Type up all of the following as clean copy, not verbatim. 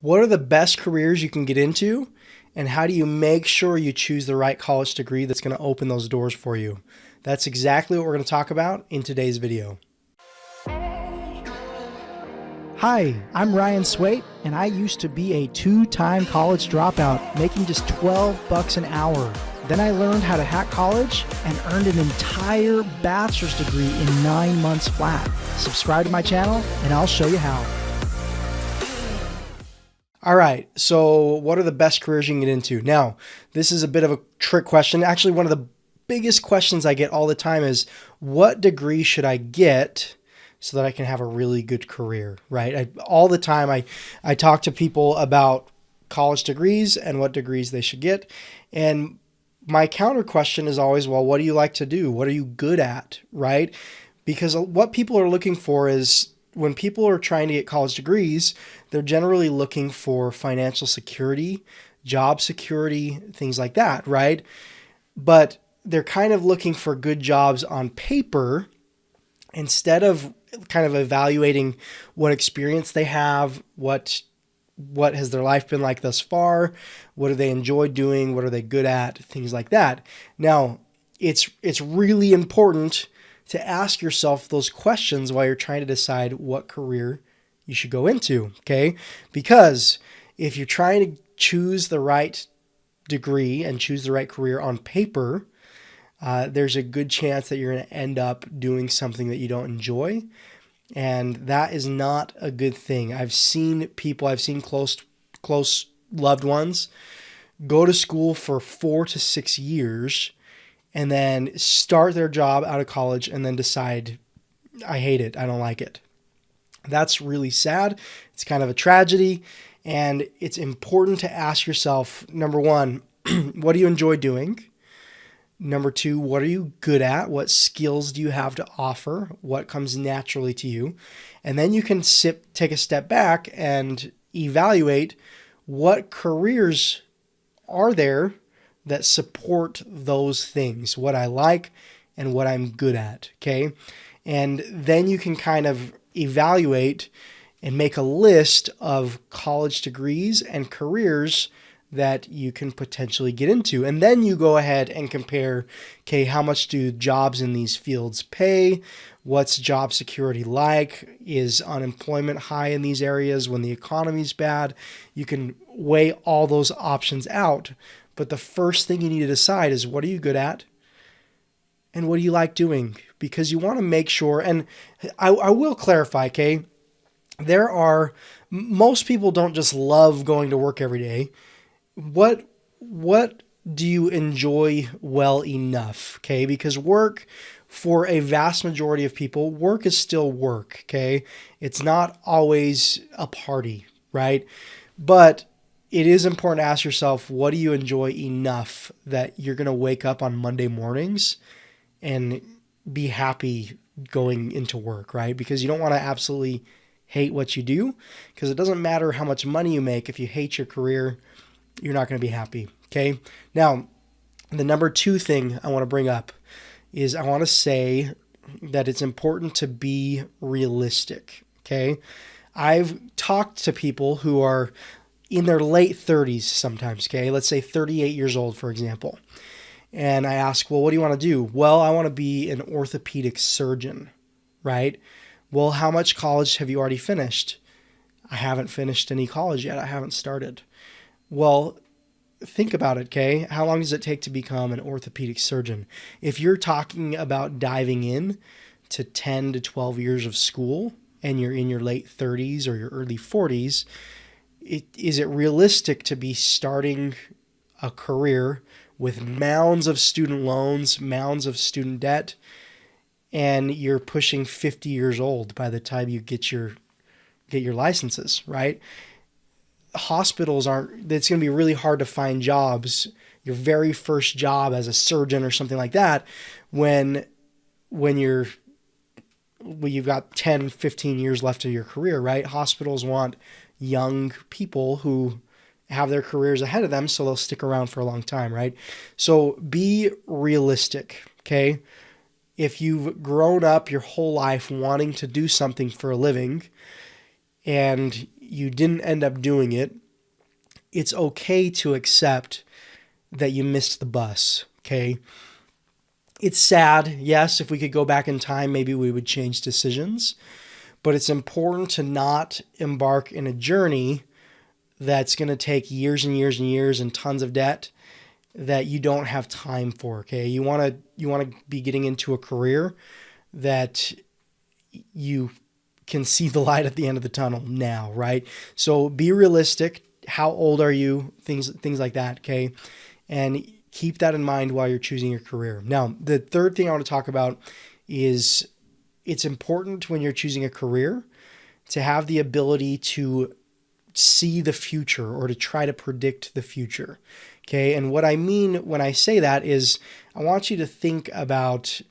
What are the best careers you can get into? And how do you make sure you choose the right college degree that's going to open those doors for you? That's exactly what we're going to talk about in today's video. Hi, I'm Ryan Swait, and I used to be a two-time college dropout, making just $12 an hour. Then I learned how to hack college and earned an entire bachelor's degree in 9 months flat. Subscribe to my channel, and I'll show you how. All right, so what are the best careers you can get into? Now, this is a bit of a trick question. Actually, one of the biggest questions I get all the time is, what degree should I get so that I can have a really good career, right? All the time I talk to people about college degrees and what degrees they should get. And my counter question is always, well, what do you like to do? What are you good at, right? Because what people are looking for is, when people are trying to get college degrees, they're generally looking for financial security, job security, things like that, right? But they're kind of looking for good jobs on paper instead of kind of evaluating what experience they have, what has their life been like thus far, what do they enjoy doing, what are they good at, things like that. Now, it's really important to ask yourself those questions while you're trying to decide what career you should go into, okay? Because if you're trying to choose the right degree and choose the right career on paper, there's a good chance that you're going to end up doing something that you don't enjoy. And that is not a good thing. I've seen close loved ones go to school for 4 to 6 years and then start their job out of college and then decide, I hate it, I don't like it. That's really sad. It's kind of a tragedy. And it's important to ask yourself, number one, what do you enjoy doing? Number two, what are you good at? What skills do you have to offer? What comes naturally to you? And then you can take a step back and evaluate what careers are there that support those things, what I like and what I'm good at, okay? And then you can kind of evaluate and make a list of college degrees and careers that you can potentially get into. And then you go ahead and compare, okay, how much do jobs in these fields pay? What's job security like? Is unemployment high in these areas when the economy's bad? You can weigh all those options out. But the first thing you need to decide is, what are you good at? And what do you like doing? Because you want to make sure, and I will clarify, okay? Most people don't just love going to work every day. What do you enjoy well enough, okay? Because work, for a vast majority of people, work is still work, okay? It's not always a party, right? But it is important to ask yourself, what do you enjoy enough that you're going to wake up on Monday mornings and be happy going into work, right? Because you don't want to absolutely hate what you do, because it doesn't matter how much money you make. If you hate your career, you're not going to be happy, okay? Now, the number two thing I want to bring up is, I want to say that it's important to be realistic, okay? I've talked to people who are in their late 30s sometimes, okay? Let's say 38 years old, for example. And I ask, well, what do you want to do? Well, I want to be an orthopedic surgeon, right? Well, how much college have you already finished? I haven't finished any college yet. I haven't started. Well, think about it, okay? How long does it take to become an orthopedic surgeon? If you're talking about diving in to 10 to 12 years of school and you're in your late 30s or your early 40s, is it realistic to be starting a career with mounds of student loans, mounds of student debt, and you're pushing 50 years old by the time you get your licenses, right? Hospitals it's going to be really hard to find jobs, your very first job as a surgeon or something like that, when you've got 10, 15 years left of your career, right? Hospitals want young people who have their careers ahead of them, so they'll stick around for a long time, right? So be realistic, okay? If you've grown up your whole life wanting to do something for a living, and you didn't end up doing it, it's okay to accept that you missed the bus, okay? It's sad. Yes, if we could go back in time, maybe we would change decisions. But it's important to not embark in a journey that's going to take years and years and years and tons of debt that you don't have time for, okay? You want to be getting into a career that you can see the light at the end of the tunnel now, right? So be realistic. How old are you? Things like that, okay? And keep that in mind while you're choosing your career. Now, the third thing I want to talk about is it's important when you're choosing a career to have the ability to see the future or to try to predict the future. Okay. And what I mean when I say that is I want you to think about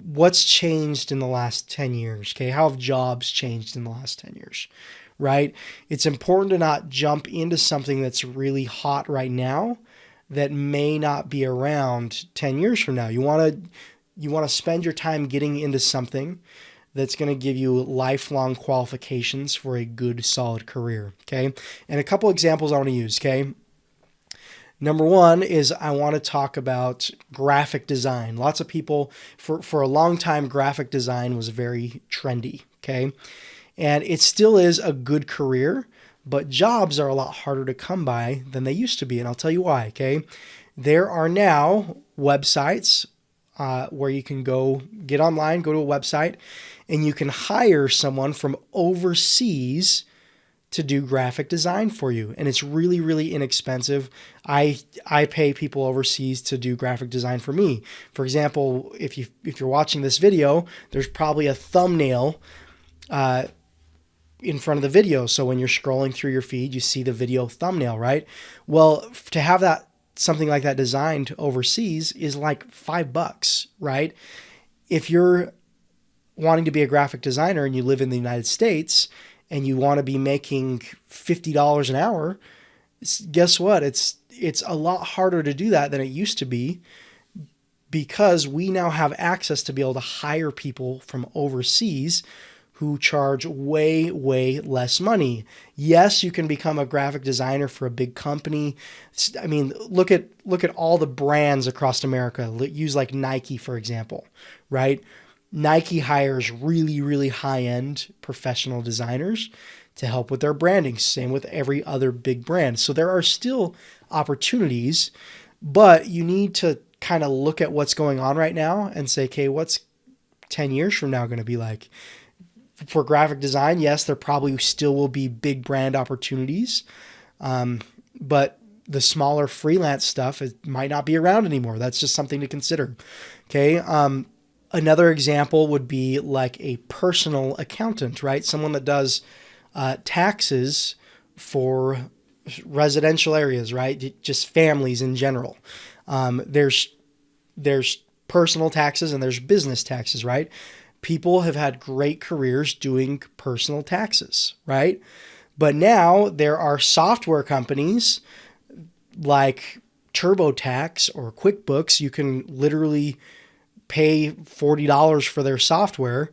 what's changed in the last 10 years. Okay. How have jobs changed in the last 10 years? Right. It's important to not jump into something that's really hot right now that may not be around 10 years from now. You want to spend your time getting into something that's going to give you lifelong qualifications for a good, solid career, okay? And a couple examples I want to use, okay? Number one is I want to talk about graphic design. Lots of people, for a long time, graphic design was very trendy, okay? And it still is a good career, but jobs are a lot harder to come by than they used to be, and I'll tell you why, okay? There are now websites where you can go get online, go to a website, and you can hire someone from overseas to do graphic design for you. And it's really, really inexpensive. I pay people overseas to do graphic design for me. For example, if you're watching this video, there's probably a thumbnail in front of the video. So when you're scrolling through your feed, you see the video thumbnail, right? Well, to have that something like that designed overseas is like $5, right? If you're wanting to be a graphic designer and you live in the United States and you want to be making $50 an hour, guess what? It's a lot harder to do that than it used to be because we now have access to be able to hire people from overseas who charge way, way less money. Yes, you can become a graphic designer for a big company. I mean, look at all the brands across America. Use like Nike, for example, right? Nike hires really, really high-end professional designers to help with their branding. Same with every other big brand. So there are still opportunities, but you need to kind of look at what's going on right now and say, okay, what's 10 years from now going to be like? For graphic design, yes, there probably still will be big brand opportunities, but the smaller freelance stuff might not be around anymore. That's just something to consider. Okay. Another example would be like a personal accountant, right? Someone that does taxes for residential areas, right? Just families in general. There's personal taxes and there's business taxes, right? People have had great careers doing personal taxes, right? But now there are software companies like TurboTax or QuickBooks. You can literally pay $40 for their software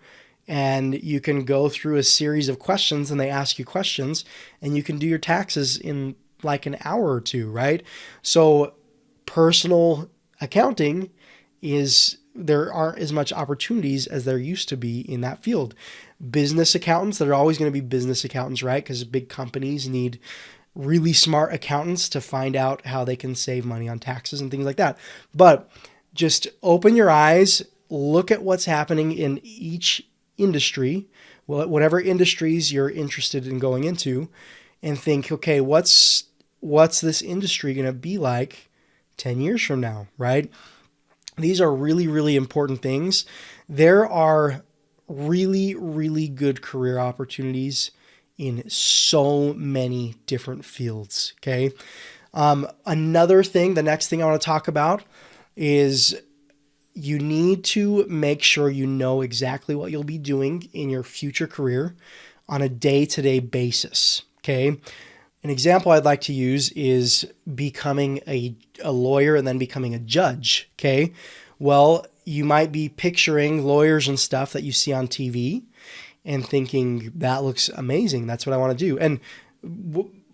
and you can go through a series of questions and they ask you questions and you can do your taxes in like an hour or two, right? So personal accounting there aren't as much opportunities as there used to be in that field. Business accountants, there are always going to be business accountants, right? Because big companies need really smart accountants to find out how they can save money on taxes and things like that. But just open your eyes, look at what's happening in each industry, whatever industries you're interested in going into, and think, okay, what's this industry going to be like 10 years from now, right? These are really, really important things. There are really, really good career opportunities in so many different fields, okay? The next thing I want to talk about is you need to make sure you know exactly what you'll be doing in your future career on a day-to-day basis, okay? An example I'd like to use is becoming a lawyer and then becoming a judge, okay? Well, you might be picturing lawyers and stuff that you see on TV, and thinking that looks amazing. That's what I want to do. And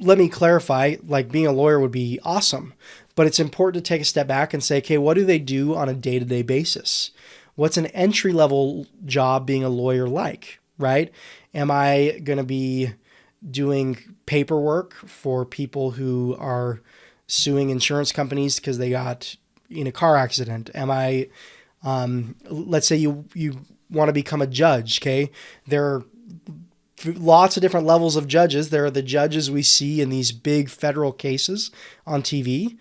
let me clarify, like being a lawyer would be awesome, but it's important to take a step back and say, okay, what do they do on a day-to-day basis? What's an entry-level job being a lawyer like, right? Am I going to be doing paperwork for people who are suing insurance companies because they got in a car accident? Am I, let's say you want to become a judge, okay? There are lots of different levels of judges. There are the judges we see in these big federal cases on TV,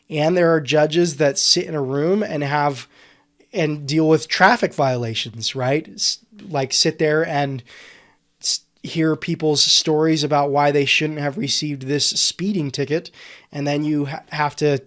and there are judges that sit in a room and deal with traffic violations, right? Like sit there and hear people's stories about why they shouldn't have received this speeding ticket, and then you have to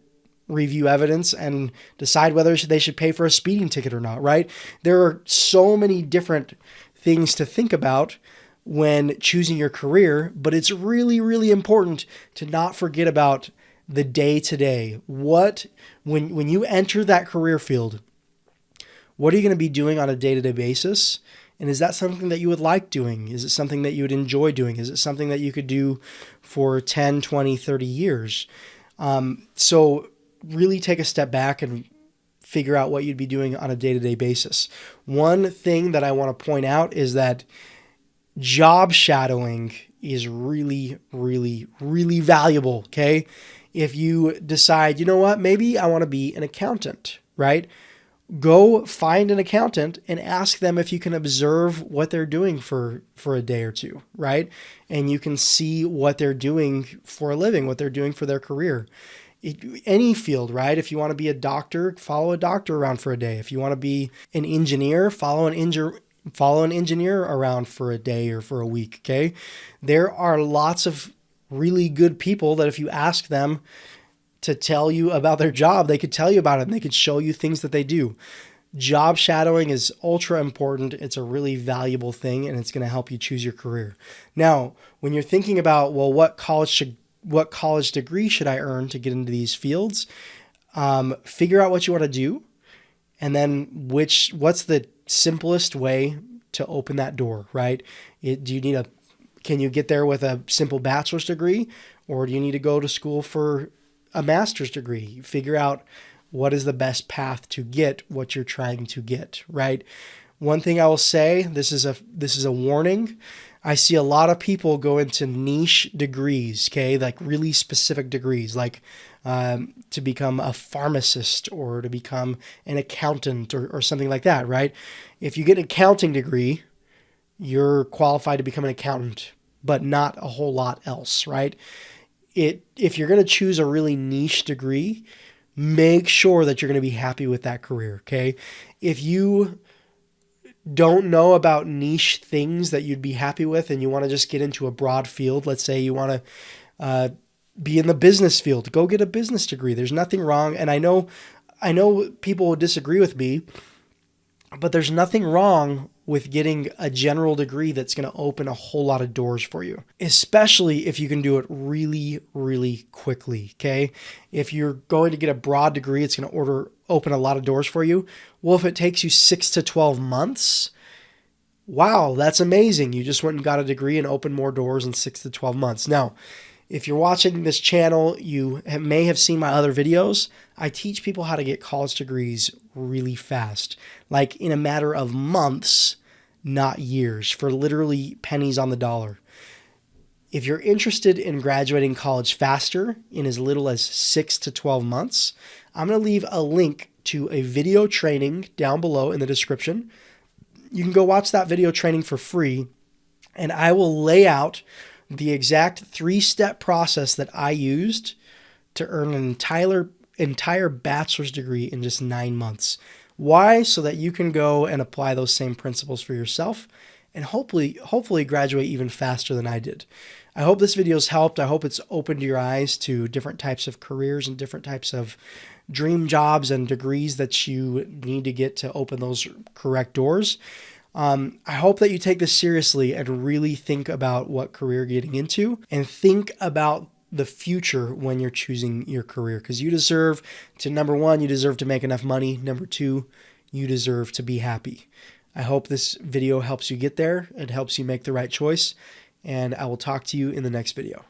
review evidence and decide whether they should pay for a speeding ticket or not, right? There are so many different things to think about when choosing your career, but it's really, really important to not forget about the day-to-day. When you enter that career field, what are you going to be doing on a day-to-day basis? And is that something that you would like doing? Is it something that you would enjoy doing? Is it something that you could do for 10, 20, 30 years? So really take a step back and figure out what you'd be doing on a day-to-day basis. One thing that I want to point out is that job shadowing is really, really, really valuable, okay? If you decide, you know what, maybe I want to be an accountant, right? Go find an accountant and ask them if you can observe what they're doing for a day or two, right? And you can see what they're doing for a living, what they're doing for their career. Any field, right? If you want to be a doctor, follow a doctor around for a day. If you want to be an engineer, follow an engineer around for a day or for a week, okay? There are lots of really good people that if you ask them to tell you about their job, they could tell you about it and they could show you things that they do. Job shadowing is ultra important. It's a really valuable thing, and it's going to help you choose your career. Now, when you're thinking about, well, what college degree should I earn to get into these fields? Figure out what you want to do, and then what's the simplest way to open that door, right? Can you get there with a simple bachelor's degree, or do you need to go to school for a master's degree? Figure out what is the best path to get what you're trying to get, right? One thing I will say, this is a warning. I see a lot of people go into niche degrees, okay? Like really specific degrees, like to become a pharmacist or to become an accountant or something like that, right? If you get an accounting degree, you're qualified to become an accountant, but not a whole lot else, right? If you're going to choose a really niche degree, make sure that you're going to be happy with that career, okay? If you don't know about niche things that you'd be happy with and you want to just get into a broad field, let's say you want to be in the business field, go get a business degree. There's nothing wrong. And I know people will disagree with me, but there's nothing wrong with getting a general degree that's going to open a whole lot of doors for you, especially if you can do it really, really quickly, okay? If you're going to get a broad degree, it's going to open a lot of doors for you. Well, if it takes you 6 to 12 months, wow, that's amazing. You just went and got a degree and opened more doors in 6 to 12 months. Now, if you're watching this channel, you may have seen my other videos. I teach people how to get college degrees really fast, like in a matter of months, not years, for literally pennies on the dollar. If you're interested in graduating college faster in as little as 6 to 12 months, I'm going to leave a link to a video training down below in the description. You can go watch that video training for free, and I will lay out the exact 3-step process that I used to earn an entire bachelor's degree in just 9 months. Why? So that you can go and apply those same principles for yourself and hopefully graduate even faster than I did. I hope this video has helped. I hope it's opened your eyes to different types of careers and different types of dream jobs and degrees that you need to get to open those correct doors. I hope that you take this seriously and really think about what career you're getting into and think about the future when you're choosing your career, because you deserve to, number one, you deserve to make enough money. Number two, you deserve to be happy. I hope this video helps you get there. It helps you make the right choice. And I will talk to you in the next video.